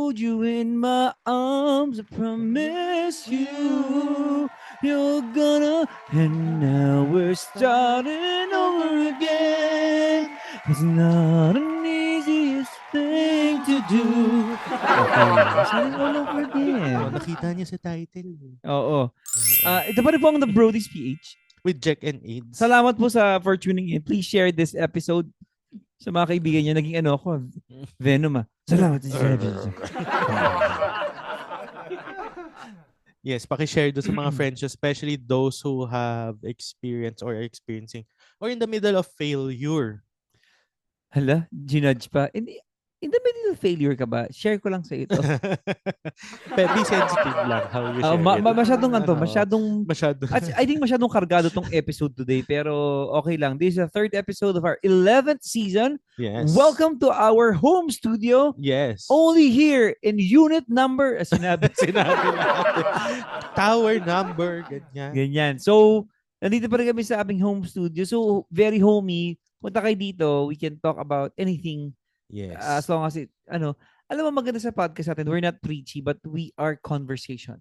hold you in my arms. I promise you, you're gonna. And now we're starting over again. It's not an easiest thing to do. Okay, starting all over again. Nakita niya sa title. Oo. Ito pa rin po ang The Brody's PH. With Jack and AIDS. Salamat po for tuning in. Please share this episode sa mga kaibigan niyo. Naging ako, Venom Salamat. Yes, paki-share doon sa mga friends, especially those who have experienced or are experiencing or in the middle of failure. Hala, ginudge pa. In the middle of failure ka ba? Share ko lang sa ito. Be sensitive lang how you share it. Masyadong I think masyadong kargado tong episode today, pero okay lang. This is the 3rd episode of our 11th season. Yes. Welcome to our home studio. Yes. Only here in unit number, sinabi natin. Tower number, ganyan. So, nandito pa rin kami sa aming home studio. So, very homey. Punta kayo dito. We can talk about anything. Yes. As long as alam mo maganda sa podcast natin, we're not preachy, but we are conversation.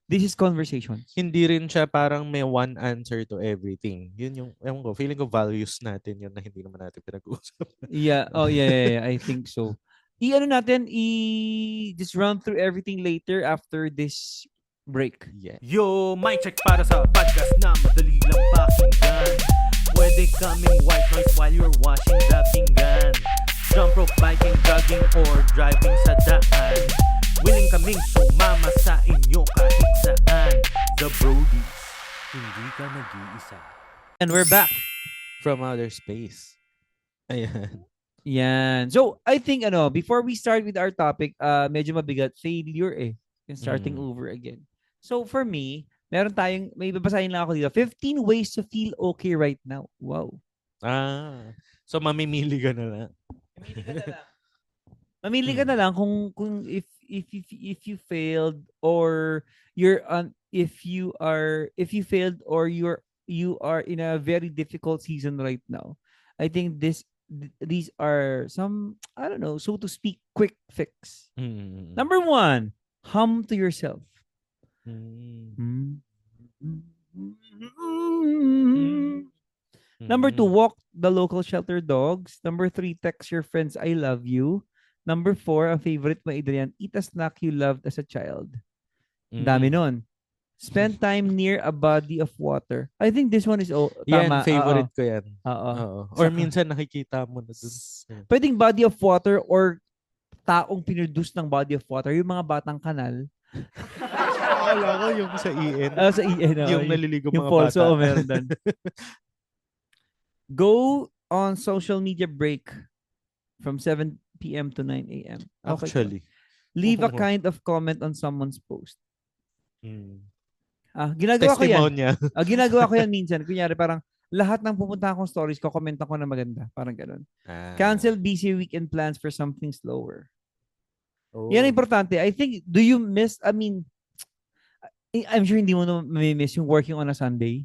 This is conversation. Hindi rin siya parang may one answer to everything. Yun yung, feeling ko values natin yun na hindi naman natin pinag-uusap. Yeah. Oh, yeah. I think so. Just run through everything later after this break. Yeah. Yo, mic check para sa podcast na madali lang pakinggan. Pwede kaming white noise while you're washing the pinggan. Jump rope, biking, jogging, or driving sa daan. Willing kaming sumama sa inyo kahit saan. The Brodies, hindi ka nag-iisa. And we're back from outer space. Ayan. Yan. So, I think, before we start with our topic, medyo mabigat, failure and starting over again. So, for me, may babasahin lang ako dito. 15 ways to feel okay right now. Wow. So mamimili ka na lang. Mamili ka na lang kung if you failed or if you failed or you are in a very difficult season right now. I think these are some, I don't know, so to speak, quick fix. Number 1, hum to yourself. Number 2, walk the local shelter dogs. Number 3, text your friends, I love you. Number 4, ang favorite mo, Adrian, eat a snack you loved as a child. Dami nun. Spend time near a body of water. I think this one is tama. Yan, favorite ko yan. Oo. Or minsan nakikita mo na dun. Pwedeng body of water or taong pinroduce ng body of water. Yung mga batang kanal. Akala ko yung sa EN. Sa EN. Yung naliligo mga yung bata. Yung meron doon. Go on social media break from 7 p.m. to 9 a.m. Okay. Actually. Leave a kind of comment on someone's post. Ginagawa ko yan. Ginagawa ko yan minsan. Kunyari parang lahat ng pupunta akong stories ko, comment ako na maganda. Parang ganun. Cancel busy weekend plans for something slower. Yan ang importante. I think, do you miss, I'm sure hindi mo na may-miss yung working on a Sunday.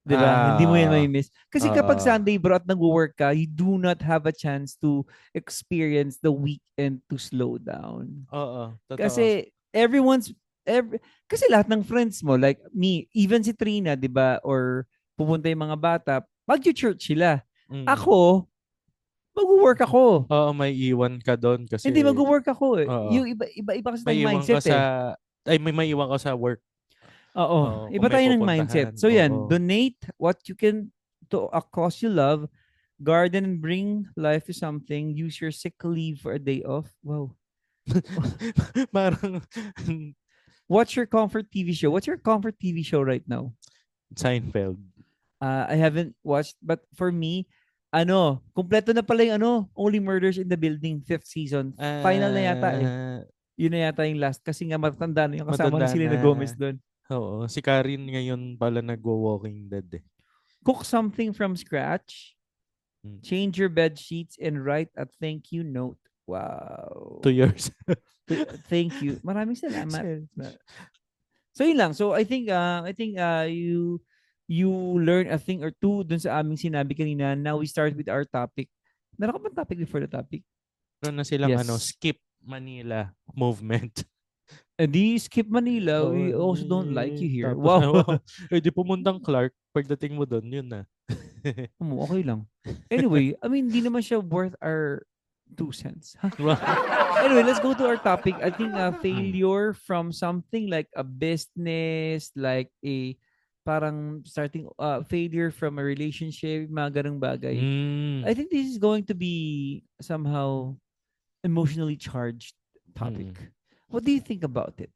Diba? Hindi mo yan may-miss. Kasi kapag Sunday, bro, at nag-work ka, you do not have a chance to experience the weekend to slow down. Kasi kasi lahat ng friends mo, like me, even si Trina, diba? Or pupunta yung mga bata, mag-church sila. Ako, mag-work ako. May iwan ka doon kasi... Hindi, mag-work ako eh. Yung iba kasi tayong mindset may iwan ka sa work. Iba tayo ng mindset. So yan, donate what you can to a cause you love, garden and bring life to something, use your sick leave for a day off. Wow. Parang... What's your comfort TV show? What's your comfort TV show right now? Seinfeld. I haven't watched, but for me, kumpleto na pala yung Only Murders in the Building 5th season. Final na yata eh. Yun na yata yung last. Kasi nga matanda na yung kasama ni Selena Gomez doon. Oo. Si Karin ngayon pala nagwo-Walking Dead eh. Cook something from scratch. Change your bed sheets and write a thank you note. Wow. To yours. Thank you. Maraming salamat. So yun lang. So I think you learn a thing or two dun sa aming sinabi kanina. Now we start with our topic. Meron ka bang topic before the topic? Meron na silang Yes. skip Manila movement. Di skip Manila. We Oo, also don't like you here. Tapos, Wow. di pumuntang Clark. Pagdating mo doon, yun na. Okay lang. Anyway, I mean, di naman siya worth our 2 cents. Anyway, let's go to our topic. I think failure from something like a business, like a parang starting failure from a relationship, mga ganung bagay. I think this is going to be somehow emotionally charged topic. What do you think about it?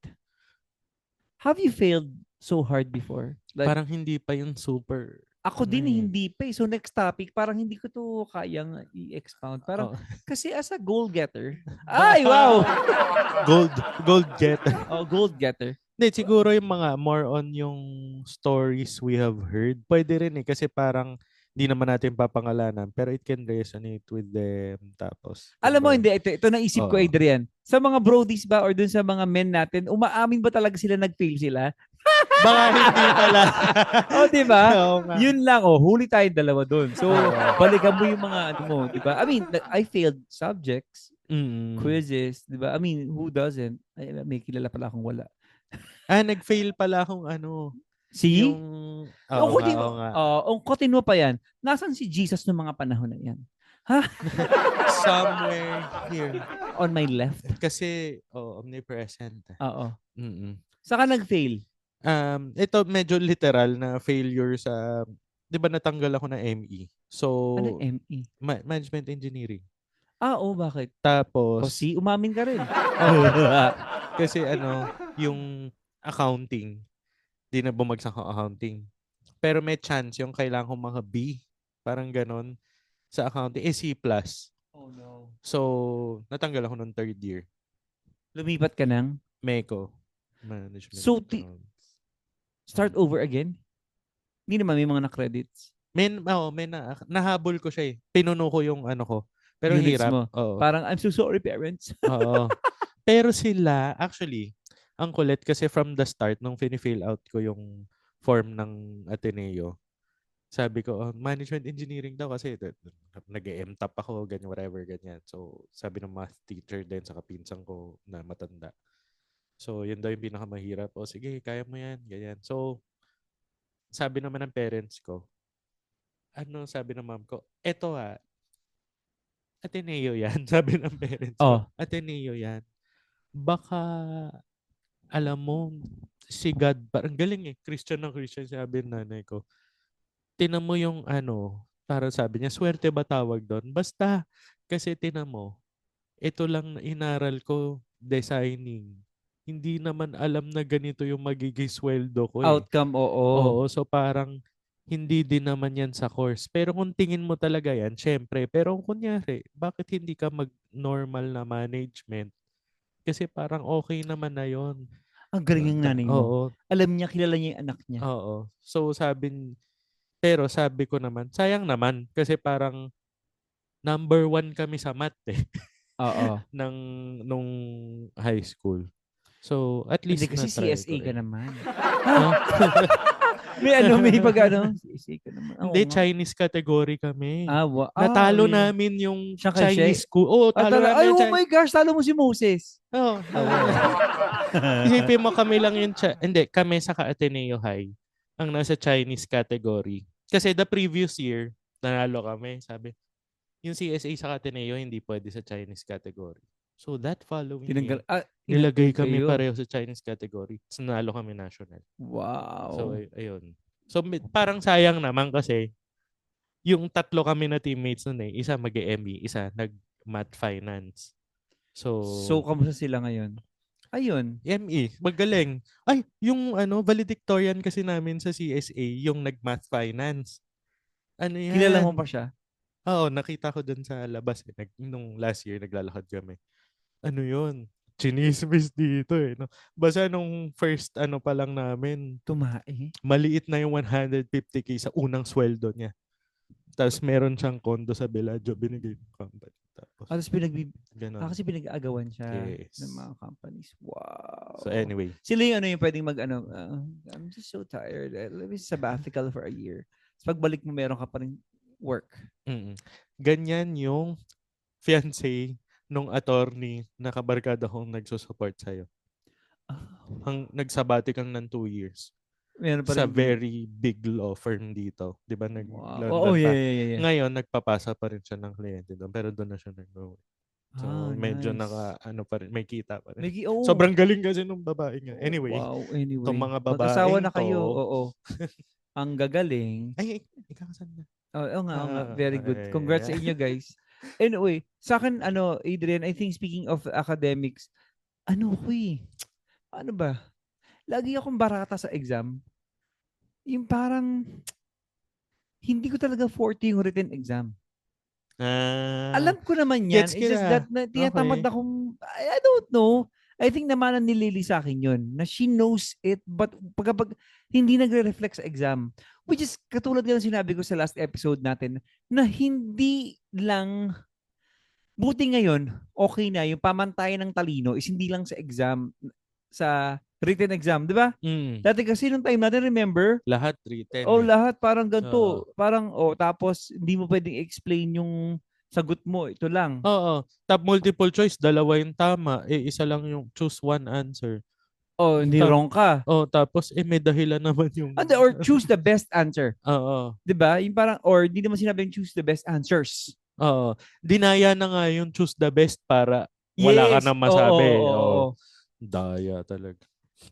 Have you failed so hard before? Like, Parang hindi pa yung super. ako din hindi pa. So next topic, parang hindi ko to kayang i-expound. Parang kasi as a goal getter. Ay, wow! Gold getter. Gold getter. Hindi, siguro yung mga more on yung stories we have heard. Pwede rin kasi parang hindi naman natin papangalanan pero it can resonate with them. Tapos, alam mo, hindi. Ito naisip ko, Adrian. Sa mga brodies ba or dun sa mga men natin, umaamin ba talaga sila nag-fail sila? Baka hindi pala. Diba? Yun lang. Huli tayo dalawa dun. So, balikan mo yung mga mo, diba? I mean, I failed subjects, quizzes, diba? I mean, who doesn't? May kilala pala akong wala. Nag-fail pala akong See? Yung... Ungkotin mo pa yan. Nasaan si Jesus noong mga panahon na yan? Ha? Somewhere here. On my left. Kasi, omnipresent. Oo. Saka nag-fail? Ito medyo literal na failure sa... Di ba natanggal ako na ME? So... Ano ME? Management Engineering. Bakit? Tapos... Kasi umamin ka rin. Kasi yung accounting, di na bumagsak ang accounting. Pero may chance yung kailangan kong mga B, parang ganon, sa accounting. C+. Oh no. So, natanggal ako nung 3rd year. Lumipat ka ng? MECO. Management. So, start over again? Hindi naman may mga na-credits. Nahabol ko siya eh. Pinuno ko yung ko. Pero units hirap. Mo. Oo. Parang, I'm so sorry, parents. Oo. Pero sila, actually, ang kulit kasi from the start, nung fini-fill out ko yung form ng Ateneo, sabi ko, management engineering daw kasi nag-e-MTAP ako, ganyan, whatever, ganyan. So, sabi ng math teacher din sa kapinsan ko na matanda. So, yun daw yung pinakamahirap. Sige, kaya mo yan, ganyan. So, sabi naman ng parents ko, sabi ng mom ko, eto Ateneo yan, sabi ng parents ko. Ateneo yan. Baka, alam mo, si God, parang galing Christian na Christian, sabi ng nanay ko. Tinan mo yung para sabi niya, swerte ba tawag doon? Basta, kasi tinan mo, ito lang na inaral ko, designing. Hindi naman alam na ganito yung magiging sweldo ko Outcome, oo. Oo, so parang, hindi din naman yan sa course. Pero kung tingin mo talaga yan, syempre. Pero kunyari, bakit hindi ka mag-normal na management? Kasi parang okay naman na yon. Ang galing ng nanay mo. Oo. Alam niya, kilala niya yung anak niya. Oo. So pero sabi ko naman, sayang naman. Kasi parang number 1 kami sa math Oo. nung high school. So, at least kasi CSA ka naman. may CSA ka naman. Hindi, Chinese category kami. Natalo namin yung Chinese school. Talo namin. Oh my gosh, talo mo si Moses. Isipin mo kami lang yung hindi, kami sa Ateneo High ang nasa Chinese category. Kasi the previous year, nanalo kami. Sabi, yung CSA sa Ateneo hindi pwede sa Chinese category. So that following year, nilagay kami pareho sa Chinese category. So nanalo kami national. Wow. So ayun. So parang sayang naman kasi yung 3 kami na teammates nun isa mag-ME, isa nag-math finance. So kamusta sila ngayon? Ayun. ME, magaling. Ay, yung valedictorian kasi namin sa CSA, yung nag-math finance. Ano yan? Kilala mo pa siya? Oo, nakita ko dun sa labas. Nung last year, naglalakad kami. Ano yun? Chinismis dito no? Basta nung first pa lang namin. Tumae? Maliit na yung 150K sa unang sweldo niya. Tapos meron siyang condo sa Bellagio, binigay ng company. Tapos kasi pinag-aagawan siya yes. ng mga companies. Wow. So anyway. Sila yung pwedeng I'm just so tired. Let me sabbatical for a year. So pagbalik mo, meron ka pa rin work. Ganyan yung fiancé nung attorney na kabarkada kong nagsusupport sa'yo. Nagsabati kang ng 2 years. Meron pa Sa rin very big law firm dito. Di ba? Wow. Oo, yeah. Ngayon, nagpapasa pa rin siya ng kliyente doon. Pero doon na siya nag-go. So, medyo nice. pa rin. May kita pa rin. Oh, Sobrang galing kasi nung babae nga. Anyway, wow, anyway. itong mga Mag-asawa babaeng na kayo. to. Oo. Ang gagaling. Ay, ikakasal na. Oo nga. Very good. Congrats sa inyo, guys. Anyway, sa akin, Adrian, I think speaking of academics, ano ba? Lagi akong barata sa exam. Yung parang, hindi ko talaga forte yung written exam. Alam ko naman yan. Gets It's just that tinatamad akong, I don't know. I think naman ni Lily sa akin yun, na she knows it, but pag hindi nagre-reflect sa exam, which is katulad ng sinabi ko sa last episode natin, na hindi lang, buti ngayon, okay na, yung pamantayan ng talino is hindi lang sa exam, sa written exam, di ba? Dati kasi nung time natin, remember? Lahat written. Lahat parang ganito. Parang, tapos hindi mo pwedeng explain yung sagot mo. Ito lang. Oo. Top multiple choice, 2 yung tama. Isa lang yung choose one answer. Hindi wrong ka. Tapos may dahilan naman yung... Or choose the best answer. Oo. Diba? Yung parang, or hindi naman sinabi yung choose the best answers. Oo. Dinaya na nga yung choose the best para wala ka na masabi. Oo. Daya talaga.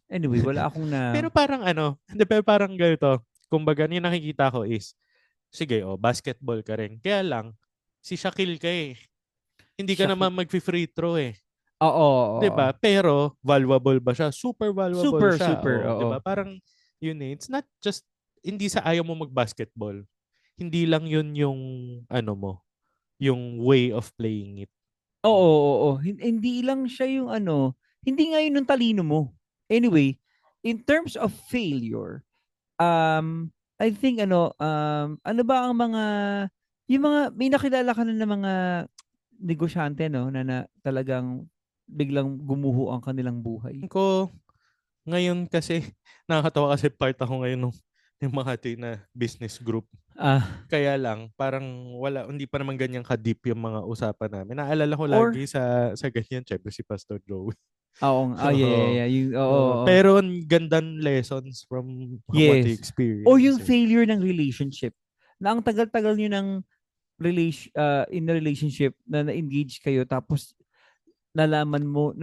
Anyway, wala akong na... Pero parang ganito. Kumbaga, yung nakikita ko is, sige, basketball ka rin. Kaya lang, si Shaquille ka eh. Hindi ka naman mag-free throw eh. Oo. Diba? Pero, valuable ba siya? Super valuable siya. Super. Diba? Parang, yun eh. It's not just, hindi sa ayaw mo mag-basketball. Hindi lang yun yung, yung way of playing it. Oo. Hindi lang siya yung hindi nga yun yung talino mo. Anyway, in terms of failure, I think ano ba ang may nakilala ka na ng mga negosyante na talagang biglang gumuho ang kanilang buhay? Ngayon kasi, nakakatawa kasi part ako ngayon ng Makati na business group. Kaya lang, parang hindi pa naman ganyan ka-deep yung mga usapan namin. Naalala ko lagi sa ganyan, syempre si Pastor Joey. Yeah. Pero ang gandang lessons from what he experienced. Or yung failure ng relationship. Na ang tagal-tagal nyo ng in a relationship na na-engage kayo tapos nalaman mo,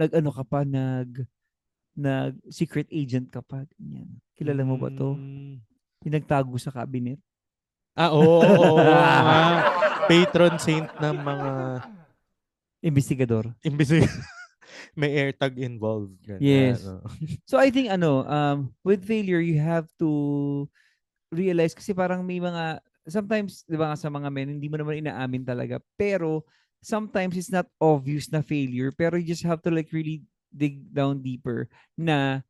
secret agent ka pa. Ganyan. Kilala mo ba to? Pinagtago sa cabinet. Oo. Patron saint ng mga investigador. May AirTag involved. Ganyan. Yes. So I think with failure you have to realize kasi parang may mga sometimes 'di ba sa mga men hindi mo naman inaamin talaga pero sometimes it's not obvious na failure pero you just have to really dig down deeper na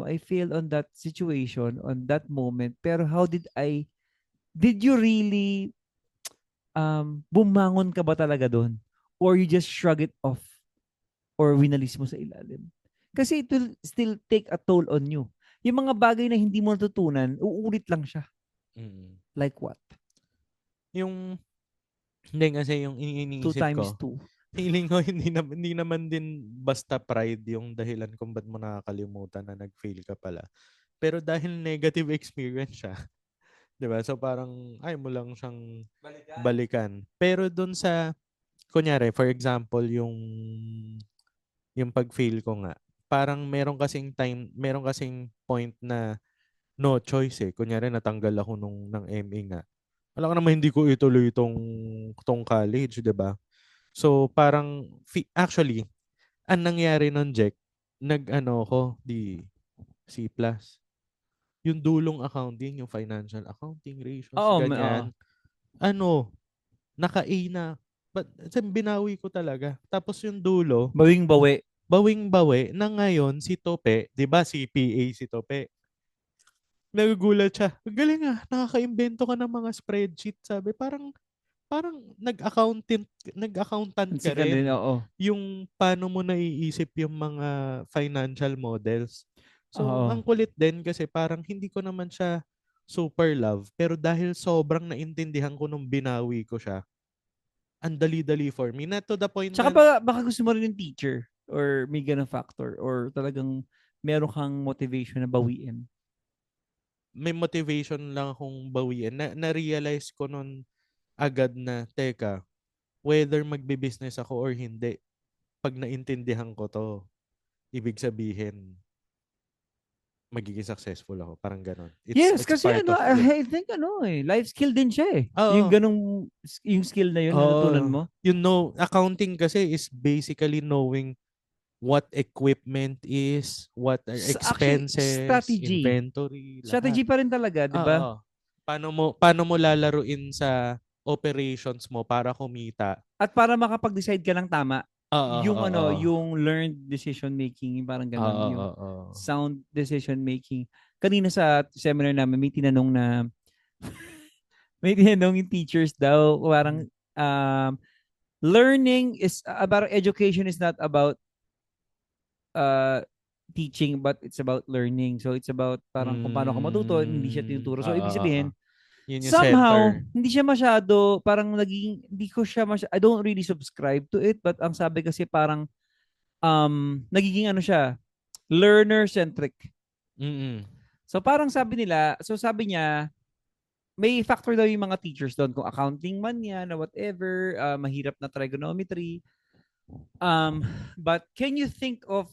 I failed on that situation on that moment pero did you really bumangon ka ba talaga doon or you just shrug it off or winalis mo sa ilalim. Kasi it will still take a toll on you. Yung mga bagay na hindi mo natutunan, uulit lang siya. Like what? Hindi kasi yung iniisip 2 times ko. 2. Feeling ko hindi naman din basta pride yung dahilan kung ba't mo nakakalimutan na nag-fail ka pala. Pero dahil negative experience siya. 'Di ba? So parang ayaw mo lang siyang balikan. Pero dun sa kunyari, for example, yung pag-fail ko nga, parang meron kasing point na no choice eh. Kunyari, natanggal ako ng MA nga. Wala ka naman hindi ko ituloy tong college, di ba? So, parang, actually, ang nangyari nun, Jack, C+. Yung dulong accounting, yung financial accounting ratios, ganyan. Naka-A na. But binawi ko talaga. Tapos yung dulo, bawing-bawi na ngayon si Tope, 'di ba si PA si Tope. Nagugulat siya. Galing nakaka-imbento ka ng mga spreadsheet, sabi. Parang nag-accountant ka rin. Yung paano mo naiisip yung mga financial models. So, ang kulit din kasi parang hindi ko naman siya super love, pero dahil sobrang naintindihan ko nung binawi ko siya, ang dali-dali for me. Not to the point Tsaka na, baka gusto mo rin yung teacher or may ganung factor or talagang meron kang motivation na bawiin. may motivation lang akong bawiin. Na-realize ko nun agad na, teka, whether magbe-business ako or hindi, pag naintindihan ko to, ibig sabihin, magiging successful ako. Parang ganon. Yes, It's kasi part of I think life skill din siya eh. Yung Oo. ganung, yung skill na yun na natutunan mo. You know, accounting kasi is basically knowing what equipment is, what are Actually, expenses, strategy. inventory, Strategy lahat. pa rin talaga, di ba? Oo. Paano mo lalaruin sa operations mo para kumita? At para makapag-decide ka ng tama, Oo, yung oo. yung learned decision making, yung parang Oo, ganun, yung oo. sound decision making. Kanina sa seminar namin, may tinanong yung teachers daw, parang learning is about education is not about teaching but it's about learning. So it's about parang kung paano ka matuto, hindi siya tinuturo. So ibig sabihin, Yun yung somehow, center. hindi siya masyado, parang hindi ko siya I don't really subscribe to it, but ang sabi kasi parang, nagiging ano siya, learner-centric. Mm-mm. So parang sabi niya, may factor daw yung mga teachers doon, kung accounting man yan, na whatever, mahirap na trigonometry. But can you think of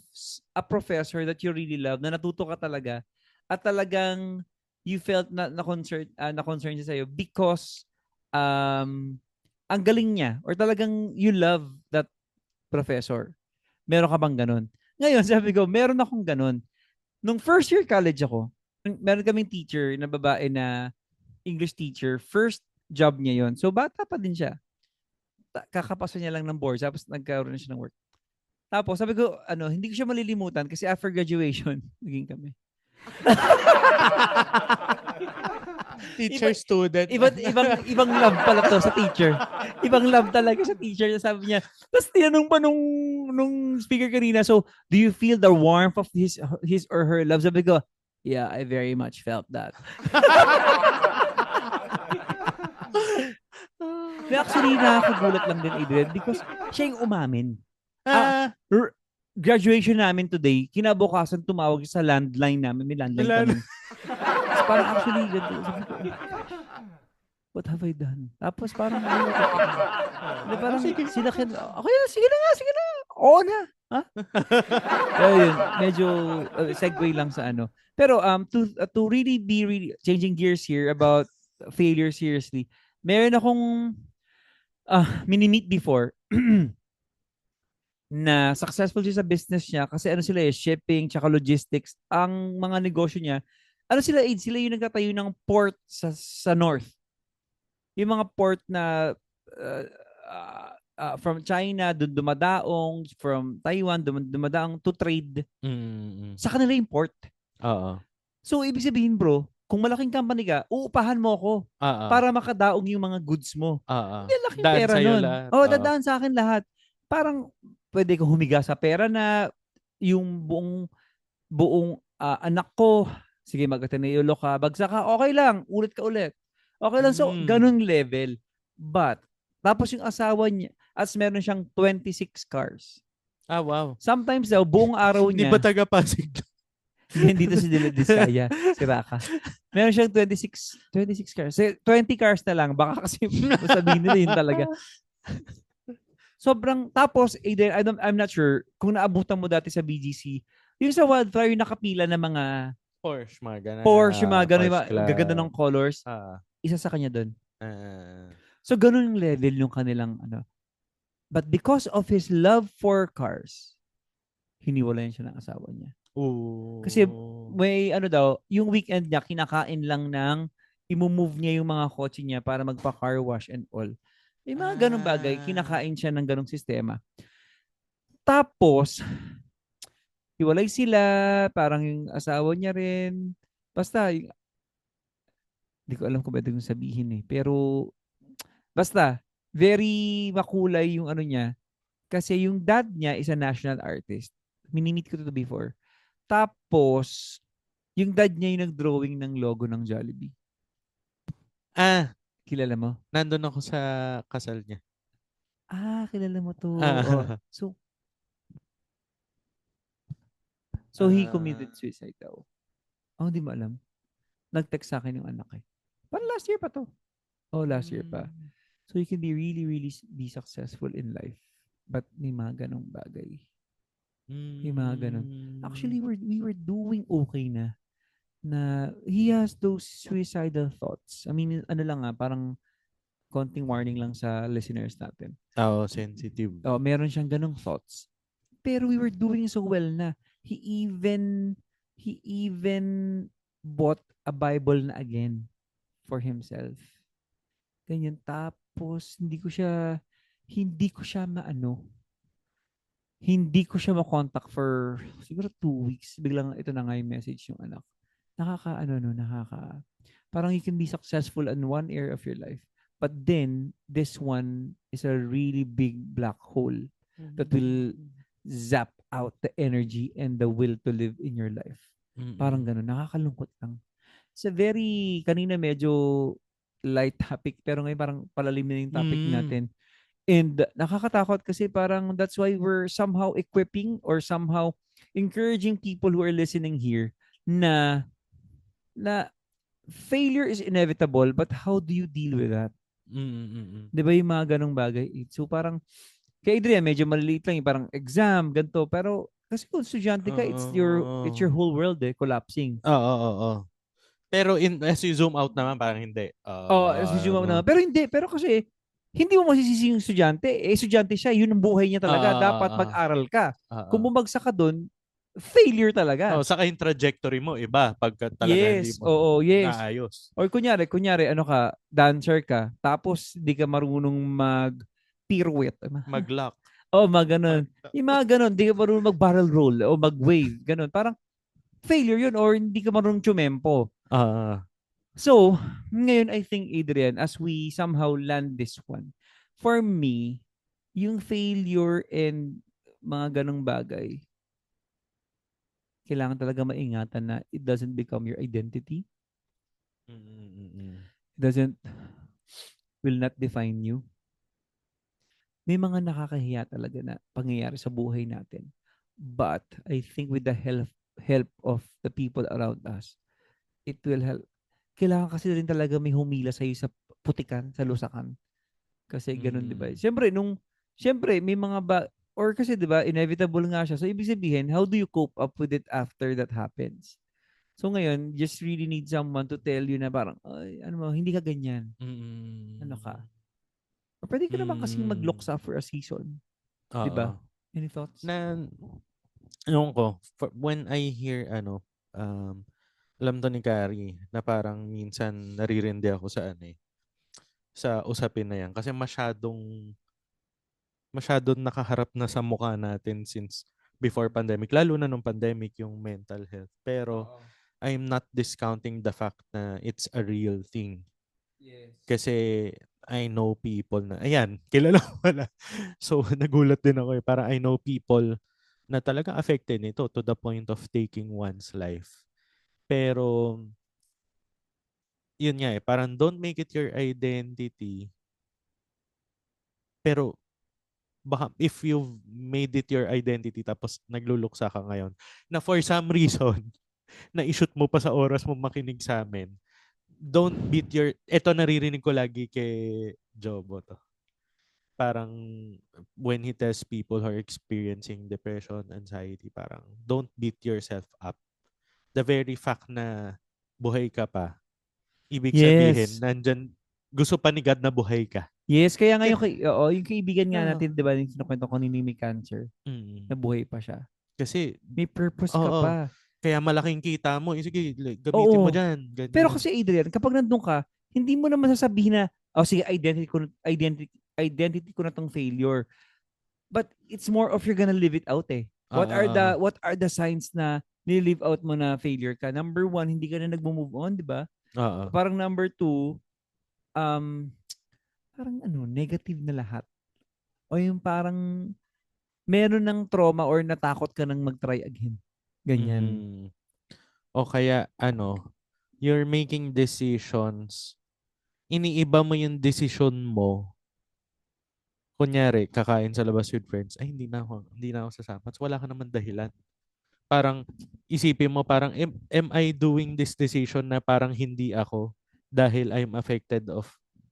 a professor that you really love, na natuto ka talaga, at talagang you felt na concern siya sa'yo because ang galing niya or talagang you love that professor? Meron ka bang ganun? Ngayon, sabi ko, meron akong ganun. Nung first year college ako, meron kaming teacher na babae na English teacher, first job niya yon. So, bata pa din siya. Kakapasa niya lang ng board, tapos nagkaroon na siya ng work. Tapos, sabi ko, hindi ko siya malilimutan kasi after graduation, naging kami. Teacher student. Ibang love pala to sa teacher. Ibang love talaga sa teacher. Sabi niya, tapos tinanong pa nung speaker kanina, so, do you feel the warmth of his or her love? Sabi ko, yeah, I very much felt that. Actually, nakakagulat lang din, Adrian, because siya yung umamin. Graduation namin today, kinabukasan tumawag sa landline namin. May landline kami. So, parang actually, what have I done? Tapos parang, parang sila okay na, sige na. Oo na. Ha? Pero yun, medyo segue lang sa ano. Pero to really be changing gears here about failure seriously, meron akong mini-meet before na successful siya sa business niya kasi sila shipping tsaka logistics. Ang mga negosyo niya, sila yung nagtatayo ng port sa north. Yung mga port na from China, dumadaong, from Taiwan, dumadaong to trade. Sa kanila yung port. Oo. So, ibig sabihin bro, kung malaking company ka, uupahan mo ako para makadaong yung mga goods mo. Hindi, laking daan pera nun. Dadaan sa akin lahat. Parang pwede kong humiga sa pera na yung buong anak ko, sige, mag-Ateneo ka, bagsak ka, okay lang, ulit ka ulit. Okay lang, so ganun level. But, tapos yung asawa niya, as meron siyang 26 cars. Wow. Sometimes daw, buong araw niya. Hindi ba taga-Pasig? Dito si Diskaya, si Raka. Meron siyang 26 cars. 20 cars na lang, baka kasi sabihin nila yun talaga. Sobrang, tapos, I'm not sure, kung naabutan mo dati sa BGC, yung sa Wildfire, yung nakapila na mga Porsche, mga ganun. Porsche, mga ganun, gaganda ng colors. Isa sa kanya doon. So, ganun yung level yung kanilang, But because of his love for cars, hiniwalayan siya ng asawa niya. Kasi, may, yung weekend niya, kinakain lang ng, imumove niya yung mga kotse niya para magpa-car wash and all. May mga ganun bagay, kinakain siya ng ganung sistema. Tapos, hiwalay sila, parang yung asawa niya rin. Basta, hindi ko alam kung pwede kong sabihin eh. Pero, basta, very makulay yung niya. Kasi yung dad niya is a national artist. Minimit ko to before. Tapos, yung dad niya yung nag-drawing ng logo ng Jollibee. Kilala mo? Nandun ako sa kasal niya. kilala mo to. Ah, So he committed suicide daw. Oh, hindi mo alam. Nag-text sa akin yung anak eh. Parang last year pa to. Oh, last year pa. So you can be really, really be successful in life. But may mga ganong bagay. May mga ganon. Actually, we were doing okay na he has those suicidal thoughts. I mean, ano lang parang konting warning lang sa listeners natin. sensitive. Meron siyang ganong thoughts. Pero we were doing so well na he even bought a Bible na again for himself. Ganyan. Tapos, hindi ko siya ma-contact for siguro 2 weeks. Biglang ito na nga yung message yung anak. Parang you can be successful in one area of your life. But then, this one is a really big black hole that will zap out the energy and the will to live in your life. Parang ganun. Nakakalungkot lang. It's a very, kanina medyo light topic, pero ngayon parang palalim na yung topic natin. And nakakatakot kasi parang that's why we're somehow equipping or somehow encouraging people who are listening here na failure is inevitable, but how do you deal with that? Di ba yung mga ganong bagay? So parang, kay Adrian, medyo maliliit lang yung parang exam, ganito. Pero kasi kung estudyante ka, it's your whole world collapsing. Oo. Pero as you zoom out naman, parang hindi. As you zoom out naman. Pero hindi. Pero kasi, hindi mo masisisi yung estudyante. Estudyante siya. Yun ang buhay niya talaga. Dapat mag-aral ka. Kung bumagsak ka dun, failure talaga. Saka yung trajectory mo, iba. Pagka talaga hindi mo naayos. Or kunyari, ano ka, dancer ka, tapos hindi ka marunong mag-pirouette. Mag-lock. Ganun. Yung mga ganun, hindi ka marunong mag-barrel roll o mag-wave. Ganun. Parang failure yun or hindi ka marunong tumempo. So, ngayon I think, Adrian, as we somehow land this one, for me, yung failure and mga ganong bagay, kailangan talaga maingatan na it doesn't become your identity. It will not define you. May mga nakakahiya talaga na pangyayari sa buhay natin. But I think with the help of the people around us, it will help. Kailangan kasi rin talaga may humila sa'yo sa putikan, sa lusakan. Kasi ganun, di ba? Siyempre, may mga or kasi, di ba, inevitable nga siya. So, ibig sabihin, how do you cope up with it after that happens? So, ngayon, just really need someone to tell you na parang, hindi ka ganyan. Ano ka? Or pwede ka naman kasing mag-loksa for a season. Di ba? Any thoughts? When I hear, alam to ni Carrie, na parang minsan naririndi ako sa sa usapin na yan. Kasi masyadong nakaharap na sa mukha natin since before pandemic. Lalo na nung pandemic, yung mental health. Pero I'm not discounting the fact na it's a real thing. Yes. Kasi I know people na, ayan, kilala ko pala. So, nagulat din ako Parang I know people na talaga affected nito to the point of taking one's life. Pero, yun nga parang don't make it your identity. Pero, baka if you've made it your identity tapos nagluluksa ka ngayon, na for some reason, na-shoot mo pa sa oras mo makinig sa amin, don't beat eto naririnig ko lagi kay Jobo to. Parang, when he tells people who are experiencing depression, anxiety, parang, don't beat yourself up. The very fact na buhay ka pa, ibig sabihin, nandyan, gusto pa ni God na buhay ka. Yes, kaya nga yung kaibigan nga natin, di ba, yung sinukwento ko ni may cancer, na buhay pa siya. Kasi, may purpose ka pa. Kaya malaking kita mo. Sige, gamitin mo dyan. Ganyan. Pero kasi, Adrian, kapag nandun ka, hindi mo naman sasabihin na, sige, identity ko na tong failure. But it's more of you're gonna live it out What are the signs na nilive out mo na failure ka? Number 1, hindi ka na nagmo-move on, di ba? Parang number 2, parang negative na lahat. O yung parang meron ng trauma or natakot ka nang mag-try again. Ganyan. O kaya, you're making decisions, iniiba mo yung decision mo kunyari, kakain sa labas with friends, ay hindi na ako sasama. So, wala ka naman dahilan. Parang isipin mo parang am I doing this decision na parang hindi ako dahil I'm affected of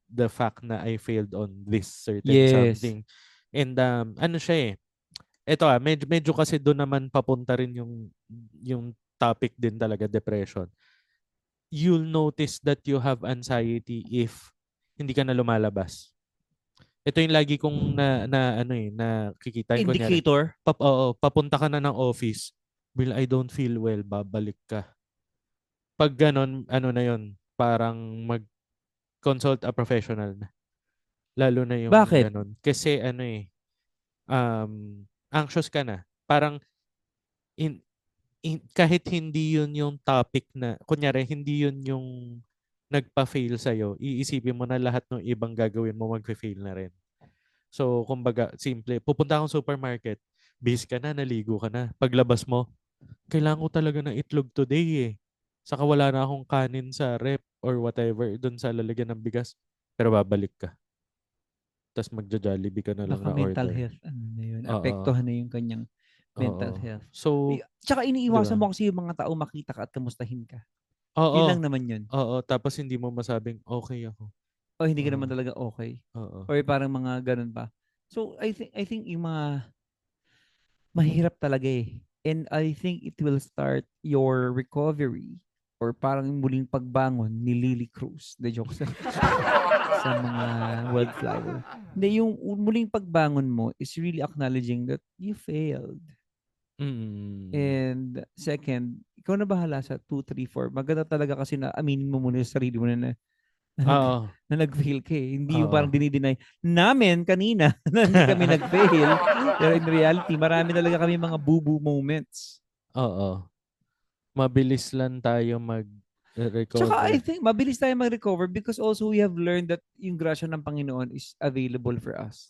the fact na I failed on this certain Yes. something. And ano siya ito medyo kasi doon naman papunta rin yung topic din talaga, depression. You'll notice that you have anxiety if hindi ka na lumalabas. Ito yung lagi kong nakikita ko kunyari. Indicator. Papunta ka na ng office. Will I don't feel well, babalik ka. Pag ganon, ano na yon, parang mag-consult a professional na. Lalo na yung Bakit? ganon. Kasi anxious ka na. Parang kahit hindi yun yung topic na, kunyari, hindi yun yung nagpa-fail sa'yo, iisipin mo na lahat ng ibang gagawin mo mag-fail na rin. So, kumbaga, simple. Pupunta akong supermarket, busy ka na, naligo ka na. Paglabas mo, kailangan ko talaga ng itlog today Saka wala na akong kanin sa rep or whatever dun sa lalagyan ng bigas. Pero babalik ka. Tapos magja-Jollibee ka na lang Baka na mental order. health. Ano na yun? Oo. Apektuhan na yung kanyang mental Oo. health. So, Tsaka iniiwasan diba? mo kasi yung mga tao makita ka at kamustahin ka. Oo. Yun lang naman yun. Oo. Tapos hindi mo masabing okay ako. O hindi ka naman Oo. talaga okay. Oo. Or parang mga ganun pa. So, I think yung mga mahirap talaga And I think it will start your recovery or parang yung muling pagbangon ni Lily Cruz. The joke sa mga wildflower. Hindi, yung muling pagbangon mo is really acknowledging that you failed. And second, ikaw na bahala sa 2, 3, 4. Maganda talaga kasi na aminin mo muna sa sarili mo na nag-fail ka Hindi yung parang dinideny namin kanina na hindi kami nag-fail. Pero in reality, marami talaga kami mga boo-boo moments. Oo. Mabilis lang tayo mag-recover. Tsaka I think mabilis tayo mag-recover because also we have learned that yung grasya ng Panginoon is available for us.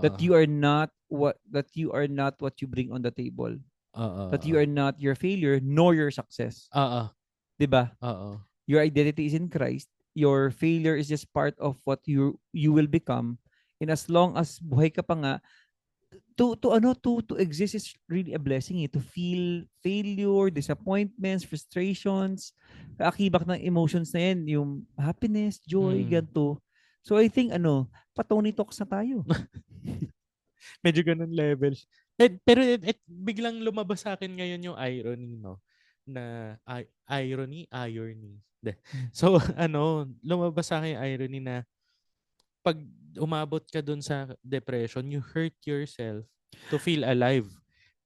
That you are not what you bring on the table. That you are not your failure nor your success. 'Di ba? Your identity is in Christ. Your failure is just part of what you will become. And as long as buhay ka pa nga, to exist is really a blessing to feel failure, disappointments, frustrations, kaakibak ng emotions na yan, yung happiness, joy, ganito. So I think pa-Tony Talks na tayo. Medyo ganun level. Pero biglang lumabas sa akin ngayon yung irony, no? Na irony. So lumabas sa akin yung irony na pag umabot ka dun sa depression, you hurt yourself to feel alive.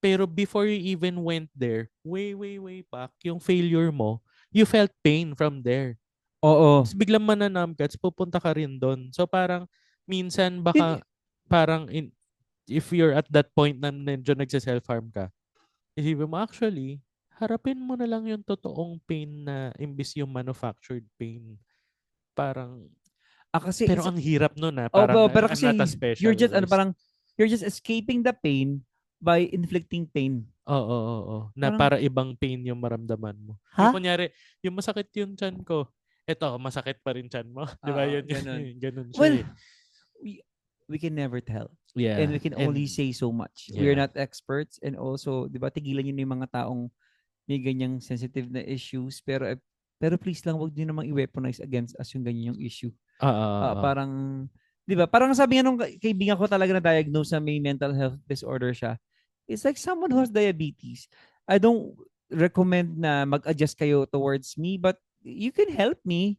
Pero before you even went there, way back, yung failure mo, you felt pain from there. Oo. Tapos biglang mananam ka, pupunta ka rin dun. So parang minsan baka if you're at that point na medyo nagsa-self-harm ka, isipin mo actually, harapin mo na lang yung totoong pain na imbis yung manufactured pain. Parang kasi pero ang hirap nun parang pero kasi not a special you're just escaping the pain by inflicting pain. Oo. Na para ibang pain yung maramdaman mo. Ha? Yung kunyari, yung masakit yung tiyan ko, eto, masakit pa rin tiyan mo. Di ba yun? Ganun siya. Well, we can never tell. Yeah. And we can only say so much. Yeah. We're not experts and also, di ba, tigilan yun yung mga taong may ganyang sensitive na issues pero please lang wag niyo namang i-weaponize against us yung ganyan yung issue. Parang, di ba, parang sabi nga nung kaibigan ko talaga na diagnose na may mental health disorder siya. It's like someone who has diabetes. I don't recommend na mag-adjust kayo towards me but you can help me.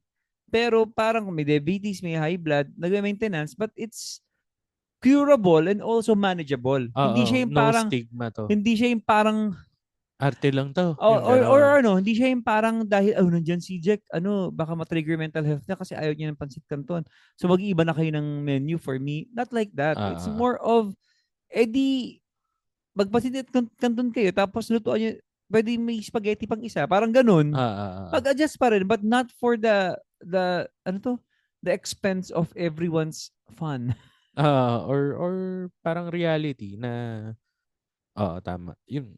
Pero parang kung may diabetes, may high blood, nag-maintenance but it's curable and also manageable. Hindi siya yung parang stigma to. Hindi siya yung parang arte lang to. Or hindi siya yung parang dahil nandiyan si Jack, baka ma-trigger mental health niya kasi ayaw niya ng pansit canton. So mag-iiba na kayo ng menu for me. Not like that. It's more of magpansit canton kayo tapos lutuan niyo, pwede may spaghetti pang isa. Parang ganun. Mag-adjust pa rin but not for the expense of everyone's fun. Or parang reality na tama. Yun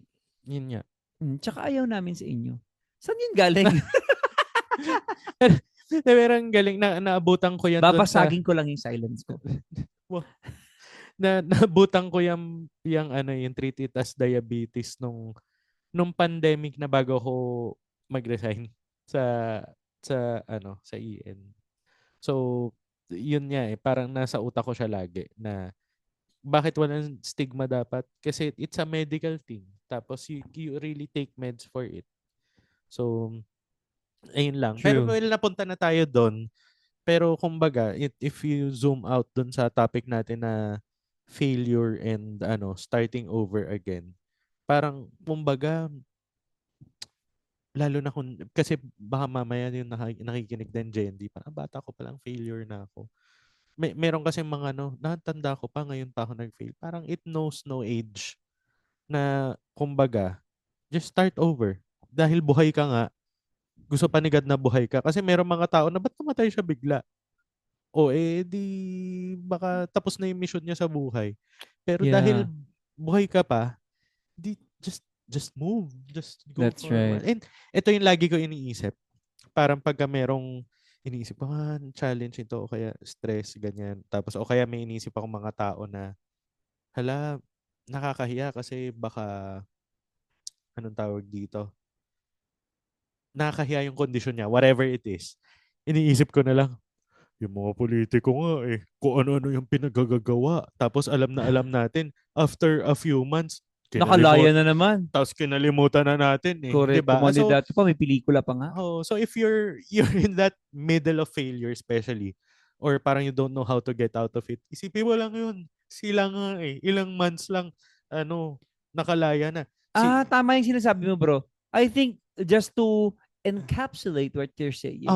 nga. Tsaka ayaw namin sa inyo. Saan yun galing? Pero ang galing na naabutan ko yan. Babasagin ko lang yung silence ko. nabutan ko yung ano, yung treated as diabetes nung pandemic na bago ako mag-resign sa sa EN. So, yun nga parang nasa utak ko siya lagi na bakit walang stigma dapat? Kasi it's a medical thing. Tapos you really take meds for it. So, ayun lang. Pero True. napunta na tayo doon. Pero kumbaga, if you zoom out doon sa topic natin na failure and starting over again, parang kumbaga, lalo na kasi baka mamaya yung nakikinig din, JND, parang bata ko palang failure na ako. Meron kasi mga natanda ko pa ngayon pa ako nag-fail. Parang it knows no age na kumbaga, just start over. Dahil buhay ka nga, gusto pa ni God na buhay ka. Kasi meron mga tao na ba't namatay siya bigla? O di baka tapos na yung mission niya sa buhay. Pero dahil Yeah. buhay ka pa, di just move. Just go That's forward. right. And ito yung lagi ko iniisip. Parang pagka merong iniisip ko, challenge ito o kaya stress, ganyan. Tapos o kaya may iniisip akong mga tao na hala, nakakahiya kasi baka anong tawag dito? Nakakahiya yung kondisyon niya, whatever it is. Iniisip ko na lang, yung mga politiko nga kung ano-ano yung pinagagagawa. Tapos alam na alam natin, after a few months, Nakalaya na naman. tapos kinalimutan na natin Correct. diba? So, Kumandidato pa, may pelikula pa nga. so if you're in that middle of failure especially, or parang you don't know how to get out of it, isipin mo lang yun. Sila nga ilang months lang, nakalaya na. Tama yung sinasabi mo, bro. I think just to encapsulate what you're saying,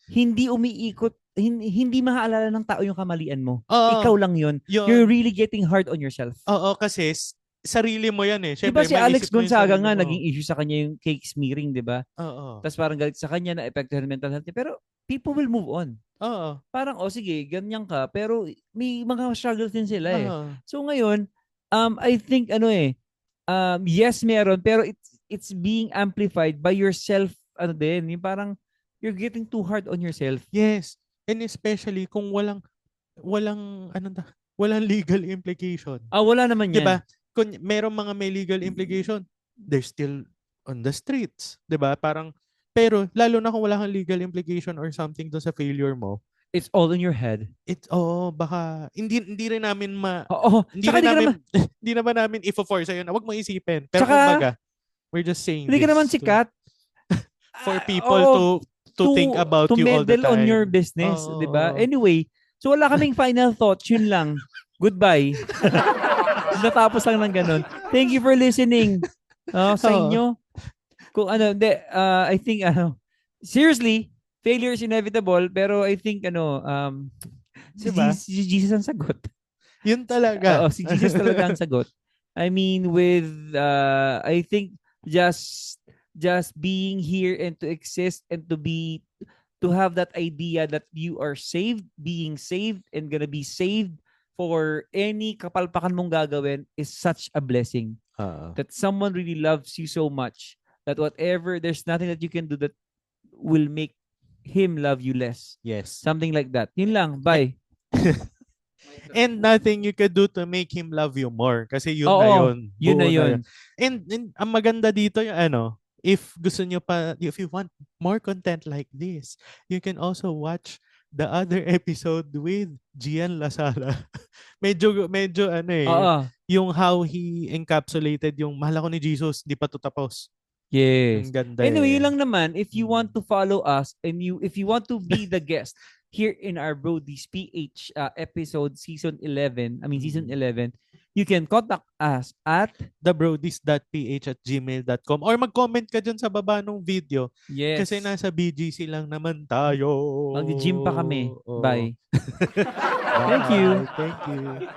hindi umiikot, hindi maaalala ng tao yung kamalian mo. Ikaw lang yun. You're really getting hard on yourself. Oo, kasi sarili mo yan Diba si Alex maisip mo yung Gonzaga sarili nga, mo. naging issue sa kanya yung cake smearing, diba? Oo. Tapos parang galit sa kanya na epektuhan mental health niya. Pero people will move on. Oo. Parang, sige, ganyan ka. Pero may mga struggles din sila Oo. So ngayon, I think, yes, meron. Pero it's being amplified by yourself, yung parang, you're getting too hard on yourself. Yes. And especially kung walang legal implication. Wala naman yan. Diba? Kung merong mga may legal implication, they're still on the streets. Diba? Parang, pero lalo na kung wala kang legal implication or something doon sa failure mo, it's all in your head. Baka hindi rin namin hindi naman namin i-force sa'yo na wag mo isipin. Pero kumbaga, we're just saying hindi ka naman sikat for people to think about you all the time. To meddle on your business, di ba? Anyway, so wala kaming final thoughts. Yun lang. Goodbye. Natapos lang ng ganun. Thank you for listening sa inyo. Kung I think, seriously, failure is inevitable, pero I think, diba? si Jesus ang sagot. Yun talaga. Si Jesus talaga ang sagot. I mean, with, I think, just being here and to exist and to have that idea that you are saved, being saved and gonna be saved for any kapalpakan mong gagawin is such a blessing. That someone really loves you so much that there's nothing that you can do that will make him love you less. Yes. Something like that. Yun lang. Bye. And nothing you could do to make him love you more. Kasi yun na yun. Yun na yun. And ang maganda dito yung if gusto nyo pa, if you want more content like this, you can also watch the other episode with Gian Lasala. medyo yung how he encapsulated yung mahal ako ni Jesus, di pa to tapos. Yes. Ang ganda anyway, yun lang naman. If you want to follow us and if you want to be the guest here in our Brody's PH episode season 11, you can contact us at thebrodies.ph@gmail.com or mag-comment ka dyan sa baba ng video. Yes. Kasi nasa BGC lang naman tayo. Mag-gym pa kami. Bye. Bye. Thank you. Thank you.